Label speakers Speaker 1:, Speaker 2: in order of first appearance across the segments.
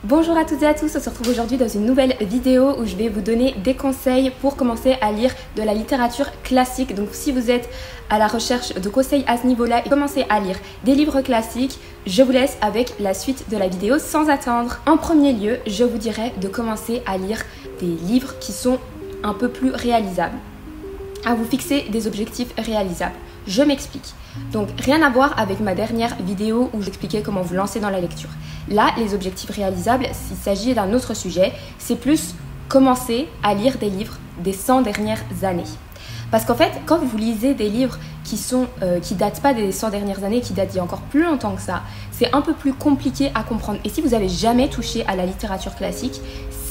Speaker 1: Bonjour à toutes et à tous, on se retrouve aujourd'hui dans une nouvelle vidéo où je vais vous donner des conseils pour commencer à lire de la littérature classique. Donc si vous êtes à la recherche de conseils à ce niveau-là et commencez à lire des livres classiques, je vous laisse avec la suite de la vidéo sans attendre. En premier lieu, je vous dirais de commencer à lire des livres qui sont un peu plus réalisables, à vous fixer des objectifs réalisables. Je m'explique. Donc rien à voir avec ma dernière vidéo où j'expliquais comment vous lancer dans la lecture. Là, les objectifs réalisables, s'il s'agit d'un autre sujet, c'est plus commencer à lire des livres des 100 dernières années. Parce qu'en fait, quand vous lisez des livres qui datent pas des 100 dernières années, qui datent d'il y a encore plus longtemps que ça, c'est un peu plus compliqué à comprendre. Et si vous n'avez jamais touché à la littérature classique,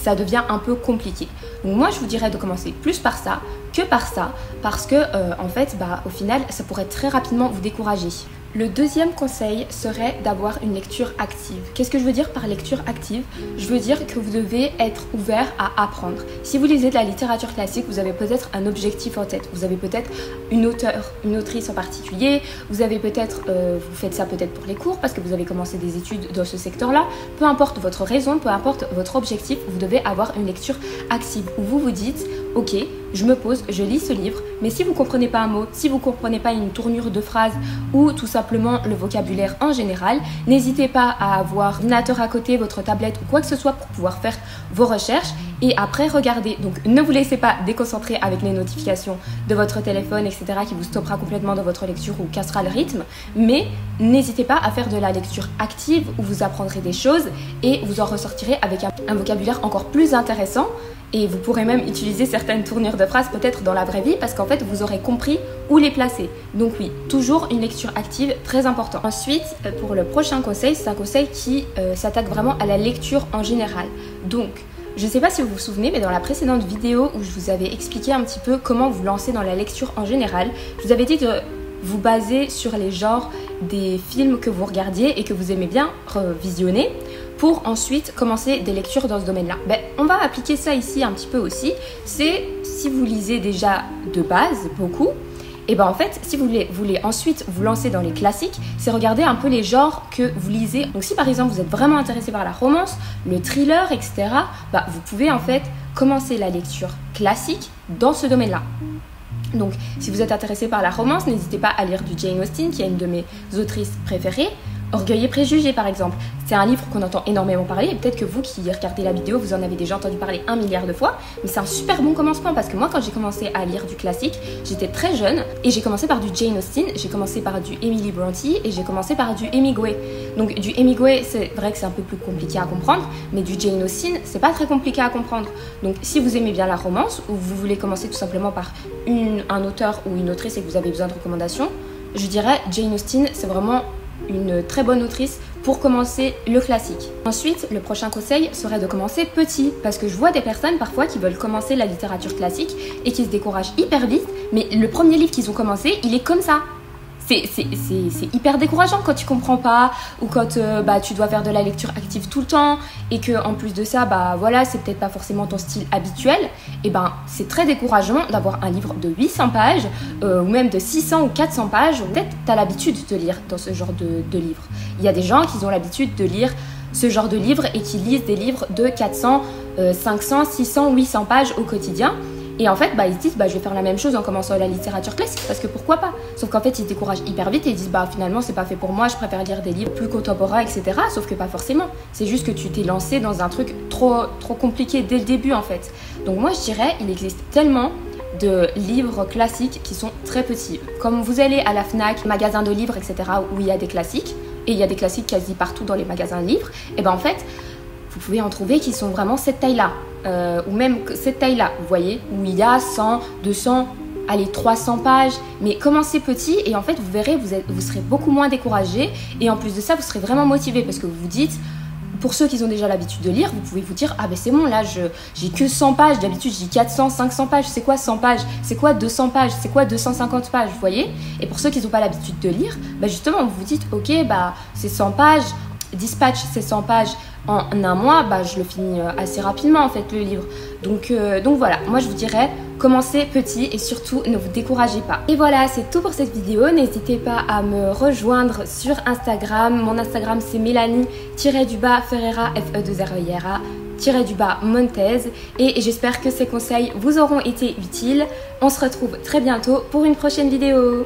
Speaker 1: ça devient un peu compliqué. Donc moi, je vous dirais de commencer plus par ça que par ça, parce que en fait, au final, ça pourrait très rapidement vous décourager. Le deuxième conseil serait d'avoir une lecture active. Qu'est-ce que je veux dire par lecture active? Je veux dire que vous devez être ouvert à apprendre. Si vous lisez de la littérature classique, vous avez peut-être un objectif en tête. Vous avez peut-être une auteure, une autrice en particulier. Vous avez peut-être, vous faites ça peut-être pour les cours parce que vous avez commencé des études dans ce secteur-là. Peu importe votre raison, peu importe votre objectif, vous devez avoir une lecture active où vous vous dites, ok, je me pose, je lis ce livre, mais si vous ne comprenez pas un mot, si vous ne comprenez pas une tournure de phrase ou tout simplement le vocabulaire en général, n'hésitez pas à avoir l'ordinateur à côté, votre tablette ou quoi que ce soit pour pouvoir faire vos recherches et après regarder. Donc ne vous laissez pas déconcentrer avec les notifications de votre téléphone, etc. qui vous stoppera complètement dans votre lecture ou cassera le rythme, mais n'hésitez pas à faire de la lecture active où vous apprendrez des choses et vous en ressortirez avec un vocabulaire encore plus intéressant. Et vous pourrez même utiliser certaines tournures de phrases peut-être dans la vraie vie parce qu'en fait vous aurez compris où les placer. Donc oui, toujours une lecture active, très important. Ensuite, pour le prochain conseil, c'est un conseil qui s'attaque vraiment à la lecture en général. Donc, je ne sais pas si vous vous souvenez, mais dans la précédente vidéo où je vous avais expliqué un petit peu comment vous lancer dans la lecture en général, je vous avais dit de vous baser sur les genres des films que vous regardiez et que vous aimez bien revisionner pour ensuite commencer des lectures dans ce domaine-là. On va appliquer ça ici un petit peu aussi. C'est si vous lisez déjà de base beaucoup, et en fait, si vous voulez ensuite vous lancer dans les classiques, c'est regarder un peu les genres que vous lisez. Donc si par exemple vous êtes vraiment intéressé par la romance, le thriller, etc., vous pouvez en fait commencer la lecture classique dans ce domaine-là. Donc, si vous êtes intéressé par la romance, n'hésitez pas à lire du Jane Austen, qui est une de mes autrices préférées. Orgueil et préjugés, par exemple. C'est un livre qu'on entend énormément parler, et peut-être que vous qui regardez la vidéo, vous en avez déjà entendu parler 1 milliard de fois, mais c'est un super bon commencement, parce que moi, quand j'ai commencé à lire du classique, j'étais très jeune, et j'ai commencé par du Jane Austen, j'ai commencé par du Emily Brontë, et j'ai commencé par du Hemingway. Donc, du Hemingway, c'est vrai que c'est un peu plus compliqué à comprendre, mais du Jane Austen, c'est pas très compliqué à comprendre. Donc, si vous aimez bien la romance, ou vous voulez commencer tout simplement par un auteur ou une autrice et que vous avez besoin de recommandations, je dirais Jane Austen, c'est vraiment une très bonne autrice pour commencer le classique. Ensuite, le prochain conseil serait de commencer petit, parce que je vois des personnes parfois qui veulent commencer la littérature classique et qui se découragent hyper vite, mais le premier livre qu'ils ont commencé, il est comme ça. C'est hyper décourageant quand tu comprends pas ou quand tu dois faire de la lecture active tout le temps et que en plus de ça, voilà, c'est peut-être pas forcément ton style habituel. Et c'est très décourageant d'avoir un livre de 800 pages ou même de 600 ou 400 pages. Peut-être tu as l'habitude de lire dans ce genre de livre. Il y a des gens qui ont l'habitude de lire ce genre de livres et qui lisent des livres de 400, 500, 600, 800 pages au quotidien. Et en fait, ils se disent, je vais faire la même chose en commençant la littérature classique, parce que pourquoi pas? Sauf qu'en fait, ils se découragent hyper vite et ils disent, finalement, c'est pas fait pour moi, je préfère lire des livres plus contemporains, etc. Sauf que pas forcément. C'est juste que tu t'es lancé dans un truc trop compliqué dès le début, en fait. Donc moi, je dirais, il existe tellement de livres classiques qui sont très petits. Comme vous allez à la Fnac, magasin de livres, etc., où il y a des classiques, et il y a des classiques quasi partout dans les magasins de livres, et en fait, vous pouvez en trouver qui sont vraiment cette taille-là. Ou même cette taille-là, vous voyez, où il y a 100, 200, allez, 300 pages. Mais commencez petit et en fait, vous verrez, vous serez beaucoup moins découragé. Et en plus de ça, vous serez vraiment motivé parce que vous vous dites, pour ceux qui ont déjà l'habitude de lire, vous pouvez vous dire, c'est bon, là, j'ai que 100 pages. D'habitude, j'ai 400, 500 pages. C'est quoi 100 pages? C'est quoi 200 pages? C'est quoi 250 pages? Vous voyez? Et pour ceux qui n'ont pas l'habitude de lire, justement, vous vous dites, ok, c'est 100 pages. Dispatch, c'est 100 pages. En un mois, je le finis assez rapidement en fait le livre. Donc voilà, moi je vous dirais commencez petit et surtout ne vous découragez pas. Et voilà, c'est tout pour cette vidéo. N'hésitez pas à me rejoindre sur Instagram. Mon Instagram c'est Mélanie-Ferreira Montez, et j'espère que ces conseils vous auront été utiles. On se retrouve très bientôt pour une prochaine vidéo.